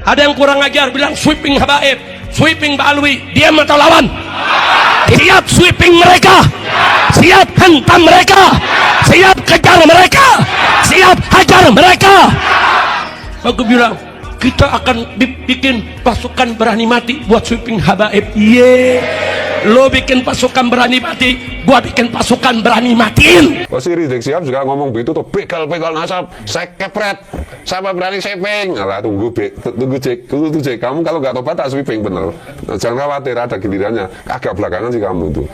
Ada yang kurang ajar bilang sweeping habaib, sweeping Mbak Alwi, diam atau lawan? Siap sweeping mereka, siap hentam mereka, siap kejar mereka, siap hajar mereka. Aku bilang kita akan bikin pasukan berani mati buat sweeping habaib. Lo bikin pasukan berani mati, gua bikin pasukan berani matiin. Si Rizik Syihab juga ngomong begitu tuh, begal nasab, saya kepret, siapa berani sweeping? Alah, tunggu cek, kamu kalau nggak tobat tak sweeping bener. Nah, jangan khawatir, ada gilirannya. Agak belakangan sih kamu tuh.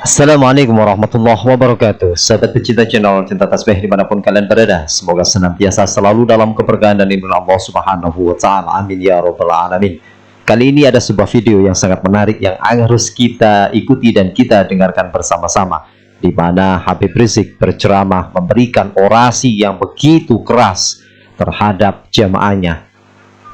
Assalamualaikum warahmatullahi wabarakatuh. Sahabat pecinta channel Cinta Tasbih dimanapun kalian berada, semoga senantiasa selalu dalam keberkahan dan lindungan Allah Subhanahu wa Ta'ala. Amin ya Rabbal Alamin. Kali ini ada sebuah video yang sangat menarik yang harus kita ikuti dan kita dengarkan bersama-sama, di mana Habib Rizik berceramah memberikan orasi yang begitu keras terhadap jamaahnya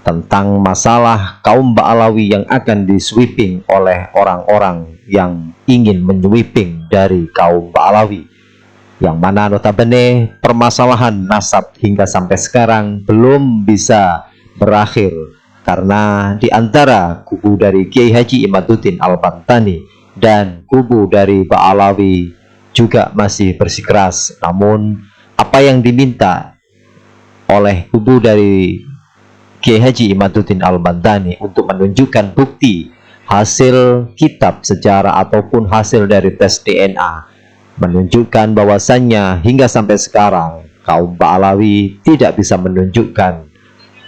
tentang masalah kaum Ba'alawi yang akan disweeping oleh orang-orang yang ingin menyweeping dari kaum Ba'alawi, yang mana notabene permasalahan nasab hingga sampai sekarang belum bisa berakhir karena di antara kubu dari Kiai Haji Imaduddin Al-Bantani dan kubu dari Ba'alawi juga masih bersikeras. Namun apa yang diminta oleh kubu dari Kiai Haji Imaduddin Al-Bantani untuk menunjukkan bukti hasil kitab sejarah ataupun hasil dari tes DNA menunjukkan bahwasannya hingga sampai sekarang kaum Ba'alawi tidak bisa menunjukkan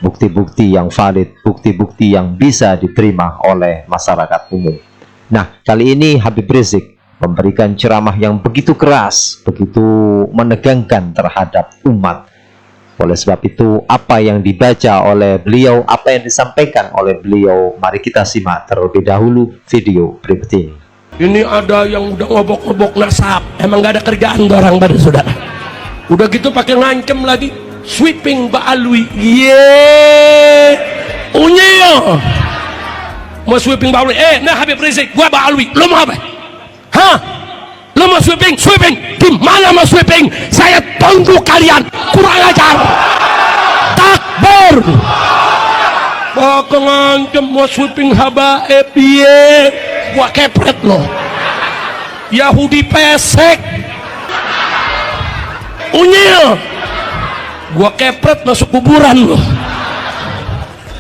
bukti-bukti yang valid, bukti-bukti yang bisa diterima oleh masyarakat umum. Nah, kali ini Habib Rizik memberikan ceramah yang begitu keras, begitu menegangkan terhadap umat. Oleh sebab itu, apa yang dibaca oleh beliau, apa yang disampaikan oleh beliau, mari kita simak terlebih dahulu video berikut ini. Ini ada yang udah ngobok-ngobok nasab, emang gak ada kerjaan orang pada saudara. Udah gitu pakai ngancem lagi, sweeping Ba'alwi. Unyil mau sweeping Ba'alwi. Nah Habib Rizik, gua Ba'alwi, lo mau apa? Hah? Lo mau sweeping? Sweeping? Gimana mau sweeping? Saya tunggu kalian. Kurang ajar. Takbir. Bakal ngancem mau sweeping habaib. Gua kepret lo. Yahudi pesek. Unyil. Gua kepret masuk kuburan lo.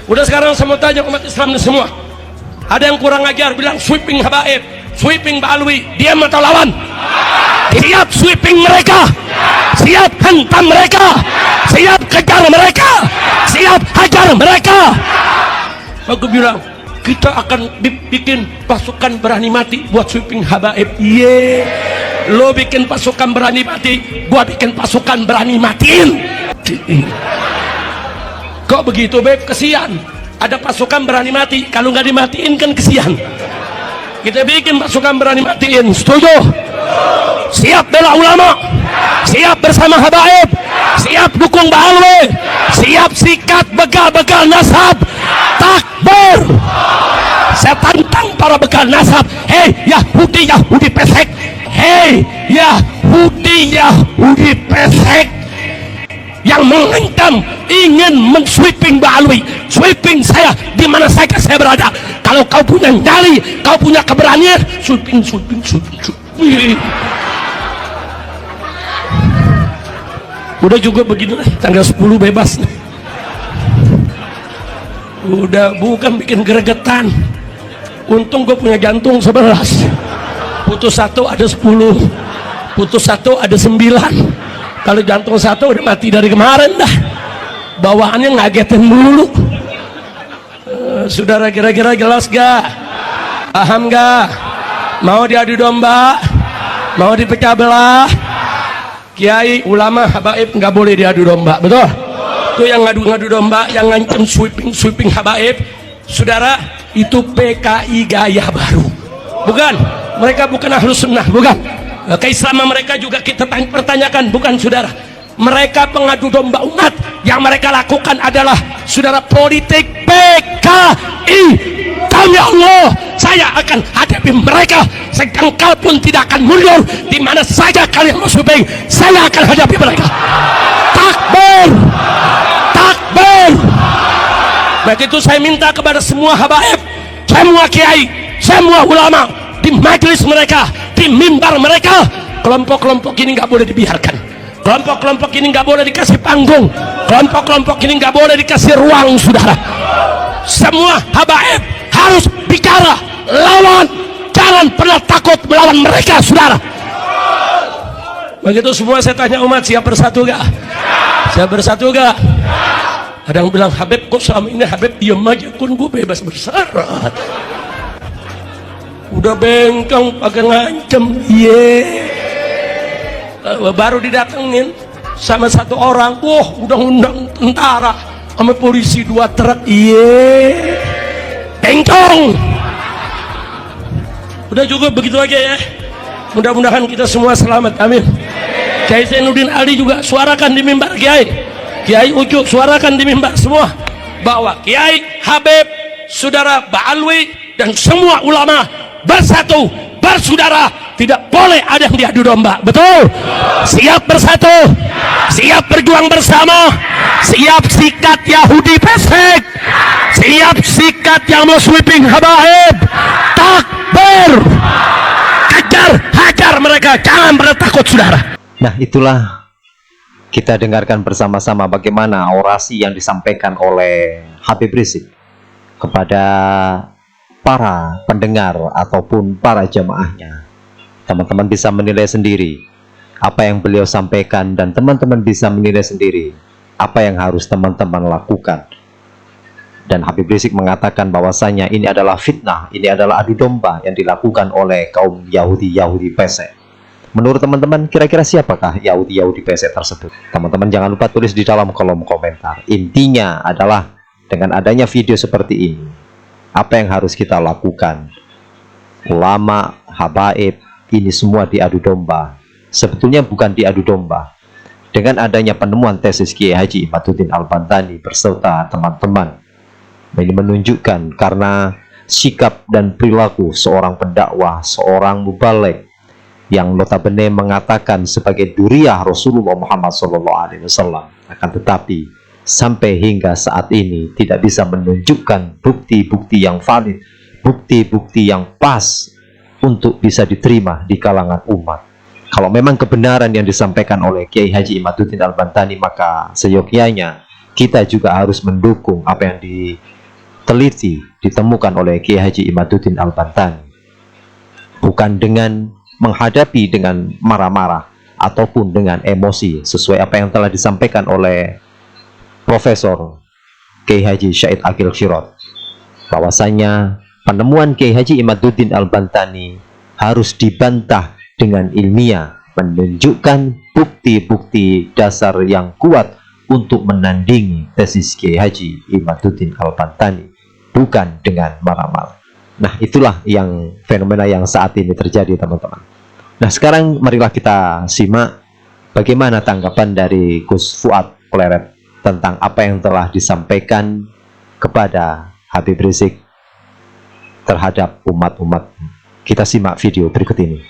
Udah sekarang saya mau tanya umat Islam ini semua. Ada yang kurang ajar bilang sweeping habaib, sweeping Ba'alwi, diam atau lawan? Siap sweeping mereka, siap hentam mereka, siap kejar mereka, siap hajar mereka. Aku bilang kita akan bikin pasukan berani mati buat sweeping habaib. Lo bikin pasukan berani mati, gua bikin pasukan berani matiin. Kok begitu Beb? Kesian. Ada pasukan berani mati, kalau nggak dimatiin kan kesian. Kita bikin pasukan berani matiin. Setuju? Siap bela ulama, siap bersama habaib, siap dukung Ba'alwi, siap sikat begal-begal nasab. Takbir. Saya tantang para begal nasab. Hei Yahudi pesek, hei Yahudi pesek yang mengancam ingin men-sweeping Ba'alwi, sweeping saya di mana saja saya berada. Kalau kau punya nyali, kau punya keberanian, sweeping. Udah juga begini, tanggal 10 bebas. Udah bukan bikin gregetan. Untung gue punya jantung 11. Putus 1 ada 10, putus 1 ada 9. Kalau jantung 1 udah mati dari kemarin dah. Bawaannya ngagetin dulu. Saudara kira-kira jelas gak? Paham gak? Mau diadu domba? Mau dipecah belah? Kiai, ulama, habaib nggak boleh diadu domba, betul? Itu yang ngadu-ngadu domba, yang ngancem sweeping habaib. Saudara, itu PKI gaya baru. Bukan? Mereka bukan Ahlus Sunnah, bukan? Keislaman mereka juga kita pertanyakan, bukan saudara. Mereka pengadu domba umat. Yang mereka lakukan adalah saudara politik PKI. Demi Allah, saya akan hadapi mereka sejengkal pun tidak akan mundur. Di mana saja kalian mau sweeping, saya akan hadapi mereka. Begitu saya minta kepada semua habaib, semua kiai, semua ulama di majelis mereka, di mimbar mereka, kelompok-kelompok ini nggak boleh dibiarkan. Kelompok-kelompok ini nggak boleh dikasih panggung. Kelompok-kelompok ini nggak boleh dikasih ruang, saudara. Semua habaib harus bicara, lawan, jangan pernah takut melawan mereka, saudara. Begitu semua saya tanya umat, siap bersatu gak? Siap bersatu gak? Ada yang bilang, Habib kok selama ini Habib diam aja, kun gue bebas bersyarat. Udah bengkong pakai ngancem, baru didatengin sama satu orang, wah udah undang tentara sama polisi 2 truk, bengkong. Udah cukup begitu aja ya. Mudah-mudahan kita semua selamat, amin. Kiai Zainuddin Ali juga suarakan di mimbar Kiai. Kiai Ucup suarakan di mimbar semua bahwa Kiai Habib, saudara Ba'alwi dan semua ulama bersatu, bersaudara, tidak boleh ada yang diadu domba. Betul? Siap bersatu, siap berjuang bersama, siap sikat Yahudi pesek, siap sikat yang mau sweeping habaib. Takbir, kejar, hajar mereka, jangan pernah takut, saudara. Nah, itulah kita dengarkan bersama-sama bagaimana orasi yang disampaikan oleh Habib Rizik kepada para pendengar ataupun para jamaahnya. Teman-teman bisa menilai sendiri apa yang beliau sampaikan, dan teman-teman bisa menilai sendiri apa yang harus teman-teman lakukan. Dan Habib Rizik mengatakan bahwasanya ini adalah fitnah, ini adalah adu domba yang dilakukan oleh kaum Yahudi pesek. Menurut teman-teman, kira-kira siapakah Yahudi pesek tersebut? Teman-teman jangan lupa tulis di dalam kolom komentar. Intinya adalah dengan adanya video seperti ini, apa yang harus kita lakukan? Ulama, habaib, ini semua diadu domba. Sebetulnya bukan diadu domba. Dengan adanya penemuan tesis Kiai Haji Imaduddin Al-Bantani berserta teman-teman, ini menunjukkan karena sikap dan perilaku seorang pendakwah, seorang mubaligh yang notabene mengatakan sebagai duriyah Rasulullah Muhammad SAW, akan tetapi sampai hingga saat ini tidak bisa menunjukkan bukti-bukti yang valid, bukti-bukti yang pas untuk bisa diterima di kalangan umat. Kalau memang kebenaran yang disampaikan oleh Kiai Haji Imaduddin Al-Bantani, maka seyogyanya kita juga harus mendukung apa yang diteliti, ditemukan oleh Kiai Haji Imaduddin Al-Bantani. Bukan dengan menghadapi dengan marah-marah ataupun dengan emosi, sesuai apa yang telah disampaikan oleh Profesor Kiai Haji Syahid Aqil Shirot, bahwasanya penemuan Kiai Haji Imaduddin Al-Bantani harus dibantah dengan ilmiah, menunjukkan bukti-bukti dasar yang kuat untuk menandingi tesis Kiai Haji Imaduddin Al-Bantani, bukan dengan marah-marah. Nah, itulah yang fenomena yang saat ini terjadi, teman-teman. Nah, sekarang marilah kita simak bagaimana tanggapan dari Gus Fuad Pleret tentang apa yang telah disampaikan kepada Habib Rizik terhadap umat-umat. Kita simak video berikut ini.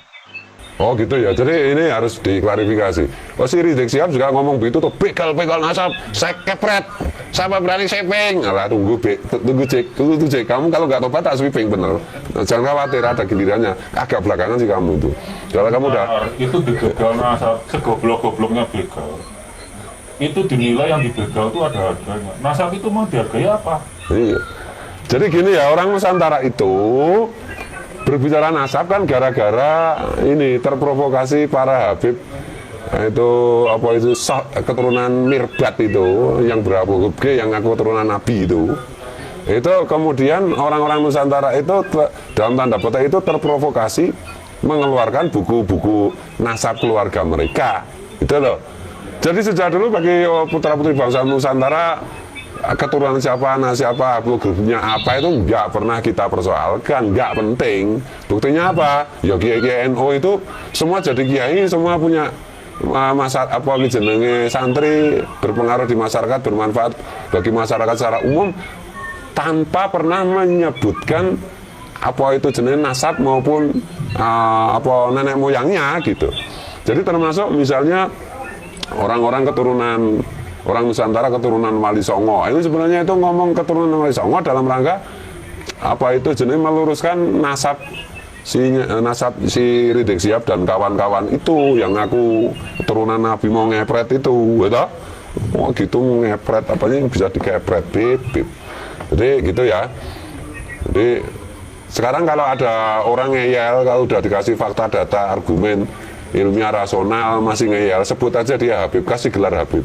Oh gitu ya, jadi ini harus diklarifikasi. Oh si Rizik Syihab juga ngomong begitu tuh, begal nasab, saya kepret, siapa berani sweeping. Alah tunggu cek, kamu kalau nggak tobat tak sweeping bener. Nah, jangan khawatir, ada gilirannya. Agak belakangan sih kamu tuh. Kalau kamu udah itu dibegal nasab, segoblok-gobloknya begal. Itu dinilai yang dibegal itu ada harganya. Nasab itu mau dihargai apa? Iya. Jadi gini ya, orang Nusantara itu berbicara nasab kan gara-gara ini terprovokasi para Habib, itu apa itu keturunan Mirbat itu yang berapa G yang aku keturunan Nabi itu kemudian orang-orang Nusantara itu dalam tanda petik itu terprovokasi mengeluarkan buku-buku nasab keluarga mereka itu loh. Jadi sejak dulu bagi putra-putri bangsa Nusantara, keturunan siapa, anak siapa, grupnya apa itu nggak pernah kita persoalkan, nggak penting. Buktinya apa? Ya kiai NU itu semua jadi kiai, semua punya masa apa jenenge santri, berpengaruh di masyarakat, bermanfaat bagi masyarakat secara umum, tanpa pernah menyebutkan apa itu jenis nasab maupun apa nenek moyangnya gitu. Jadi termasuk misalnya orang-orang keturunan orang Nusantara keturunan Wali Songo. Itu sebenarnya itu ngomong keturunan Wali Songo dalam rangka apa itu jenis meluruskan nasab si Rizik Sihab dan kawan-kawan itu yang aku keturunan Nabi mau ngepret itu, gitu. Oh gitu ngepret apanya yang bisa dikepret, bib. Jadi gitu ya. Jadi sekarang kalau ada orang ngeyel, kalau udah dikasih fakta, data, argumen ilmiah rasional masih ngeyel, sebut aja dia Habib, kasih gelar Habib.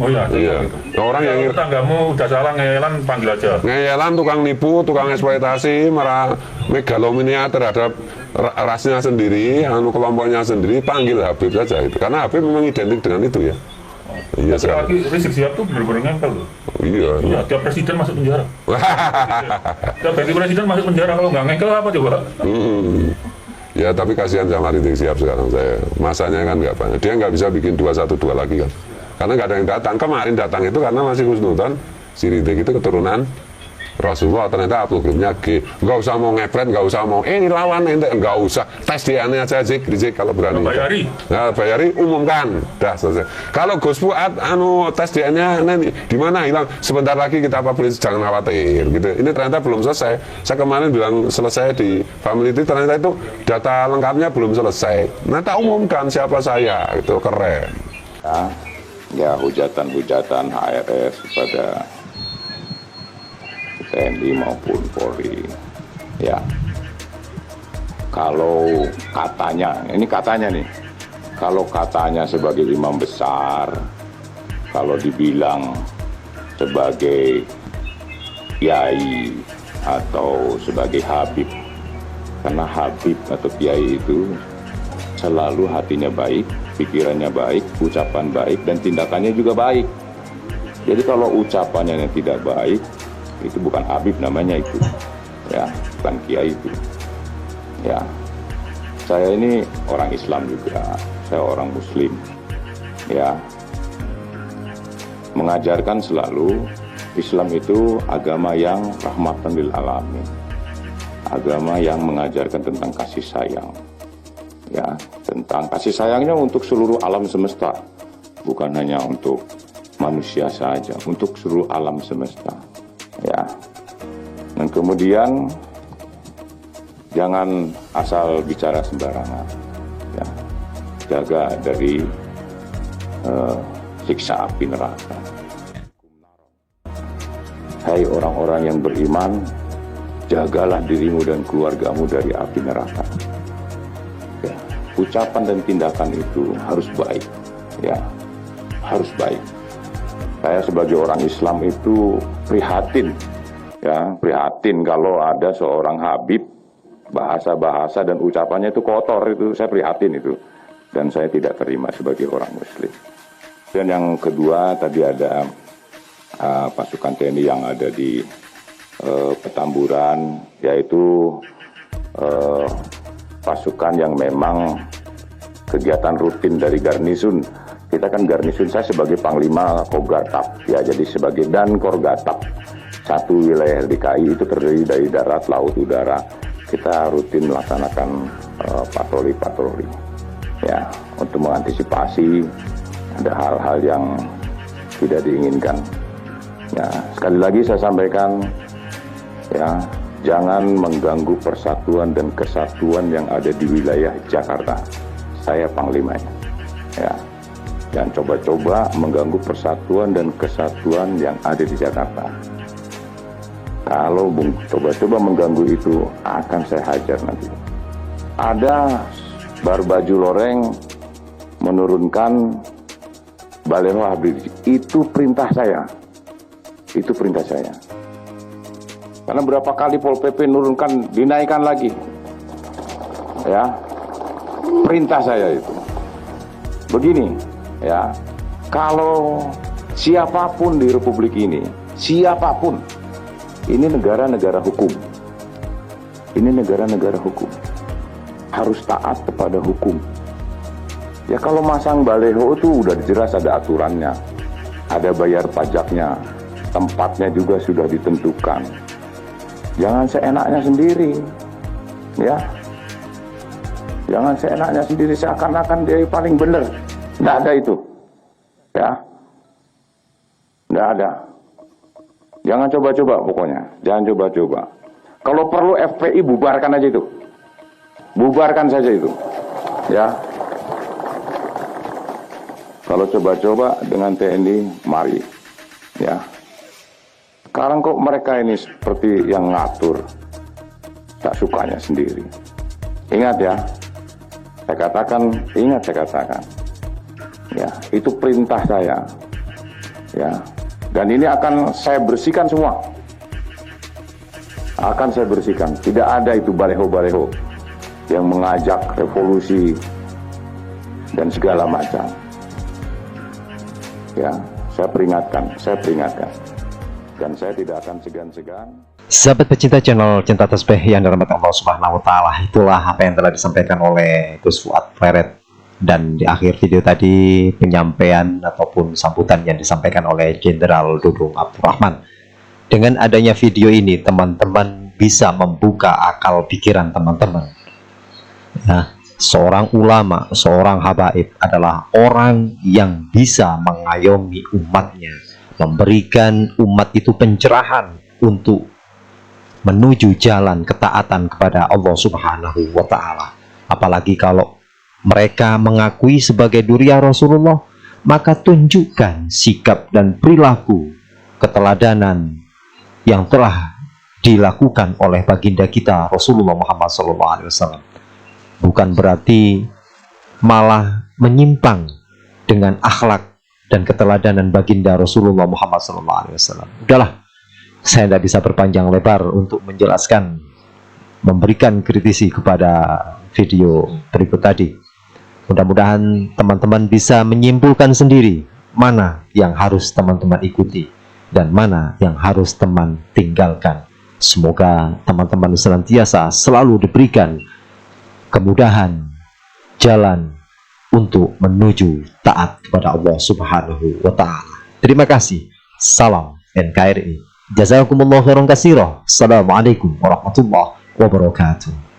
Oh ya, Iya. Orang yang tetanggamu udah salah ngeyelan, panggil aja. ngeyelan, tukang nipu, tukang eksploitasi, marah megalomania terhadap rasnya sendiri, kelompoknya sendiri, panggil Habib saja itu. Karena Habib memang identik dengan itu ya. Iya sekali. Rizik Sihab tuh bener-bener ngempel loh. Iya. Iya, tiap presiden masuk penjara. Tiap ganti presiden masuk penjara, kalau nggak ngengkel apa coba? Ya tapi kasihan sama Rizik Sihab sekarang saya. Masanya kan nggak banyak. Dia nggak bisa bikin 212 lagi kan. Karena nggak ada yang datang. Kemarin datang itu karena masih husnudzon. Si Rizik itu keturunan Rasulullah, ternyata haplogramnya G. Nggak usah mau ngepret, nggak usah mau ini lawan ente, nggak usah tes DNA aja Rizik kalau berani. Bayari. Nah, bayari umumkan, dah selesai. Kalau Gus Fuad tes DNA nanti di mana hilang? Sebentar lagi kita publish, jangan khawatir gitu. Ini ternyata belum selesai. Saya kemarin bilang selesai di Family Tree, ternyata itu data lengkapnya belum selesai. Nah, tak umumkan siapa saya, itu keren. Ya hujatan-hujatan HRS kepada TNI maupun Polri, ya kalau katanya, ini katanya nih, kalau katanya sebagai imam besar, kalau dibilang sebagai kiai atau sebagai habib, karena habib atau kiai itu selalu hatinya baik, pikirannya baik, ucapan baik, dan tindakannya juga baik. Jadi kalau ucapannya yang tidak baik, itu bukan habib namanya itu, ya, bukan kiai itu. Ya, saya ini orang Islam juga, saya orang Muslim, ya, mengajarkan selalu Islam itu agama yang rahmatan lil alamin, agama yang mengajarkan tentang kasih sayang, ya, tentang kasih sayangnya untuk seluruh alam semesta, bukan hanya untuk manusia saja, untuk seluruh alam semesta. Ya, dan kemudian jangan asal bicara sembarangan, ya, jaga dari siksa api neraka. Hai orang-orang yang beriman, jagalah dirimu dan keluargamu dari api neraka. Ya, ucapan dan tindakan itu harus baik, ya, harus baik. Saya sebagai orang Islam itu prihatin, ya, prihatin kalau ada seorang habib bahasa-bahasa dan ucapannya itu kotor, itu saya prihatin itu, dan saya tidak terima sebagai orang Muslim. Dan yang kedua tadi ada pasukan TNI yang ada di Petamburan, yaitu pasukan yang memang kegiatan rutin dari garnisun. Kita kan garnisun, saya sebagai Panglima Kogatap, ya, jadi sebagai dan Korgatap, satu wilayah DKI itu terdiri dari darat, laut, udara. Kita rutin melaksanakan patroli-patroli, ya, untuk mengantisipasi ada hal-hal yang tidak diinginkan. Ya, sekali lagi saya sampaikan, ya, jangan mengganggu persatuan dan kesatuan yang ada di wilayah Jakarta. Saya Panglimanya, ya. Jangan coba-coba mengganggu persatuan dan kesatuan yang ada di Jakarta. Kalau coba-coba mengganggu itu, akan saya hajar nanti. Ada Barbaju Loreng menurunkan baleho Habib Rizik. Itu perintah saya. Itu perintah saya. Karena berapa kali Pol PP menurunkan, dinaikkan lagi. Ya, perintah saya itu. Begini, ya, kalau siapapun di Republik ini, siapapun, ini negara-negara hukum. Ini negara-negara hukum. Harus taat kepada hukum. Ya, kalau masang baleho itu udah jelas ada aturannya. Ada bayar pajaknya. Tempatnya juga sudah ditentukan. Jangan seenaknya sendiri. Ya. Jangan seenaknya sendiri, seakan-akan dia paling benar. Tidak ada itu. Ya. Nggak ada. Jangan coba-coba pokoknya. Jangan coba-coba. Kalau perlu FPI bubarkan aja itu. Bubarkan saja itu. Ya. Kalau coba-coba dengan TNI, mari. Ya. Sekarang kok mereka ini seperti yang ngatur. Tak sukanya sendiri. Ingat ya. Saya katakan, ya, itu perintah saya. Ya. Dan ini akan saya bersihkan semua. Akan saya bersihkan. Tidak ada itu baleho-baleho yang mengajak revolusi dan segala macam. Ya, saya peringatkan. Dan saya tidak akan segan-segan. Sahabat pecinta channel Cinta Tasbih yang dirahmati Allah Subhanahu wa taala, itulah apa yang telah disampaikan oleh Gus Fuad Pleret. Dan di akhir video tadi penyampaian ataupun sambutan yang disampaikan oleh Jenderal Dudung Abdurrahman. Dengan adanya video ini teman-teman bisa membuka akal pikiran teman-teman. Nah, seorang ulama, seorang habaib adalah orang yang bisa mengayomi umatnya, memberikan umat itu pencerahan untuk menuju jalan ketaatan kepada Allah Subhanahu wa taala. Apalagi kalau mereka mengakui sebagai duriya Rasulullah, maka tunjukkan sikap dan perilaku keteladanan yang telah dilakukan oleh baginda kita Rasulullah Muhammad SAW. Bukan berarti malah menyimpang dengan akhlak dan keteladanan baginda Rasulullah Muhammad SAW. Udahlah, saya tidak bisa berpanjang lebar untuk menjelaskan, memberikan kritisi kepada video berikut tadi. Mudah-mudahan teman-teman bisa menyimpulkan sendiri mana yang harus teman-teman ikuti dan mana yang harus teman tinggalkan. Semoga teman-teman senantiasa selalu diberikan kemudahan jalan untuk menuju taat kepada Allah Subhanahu wa taala. Terima kasih. Salam NKRI. Jazakumullahu khairan katsira. Assalamualaikum warahmatullahi wabarakatuh.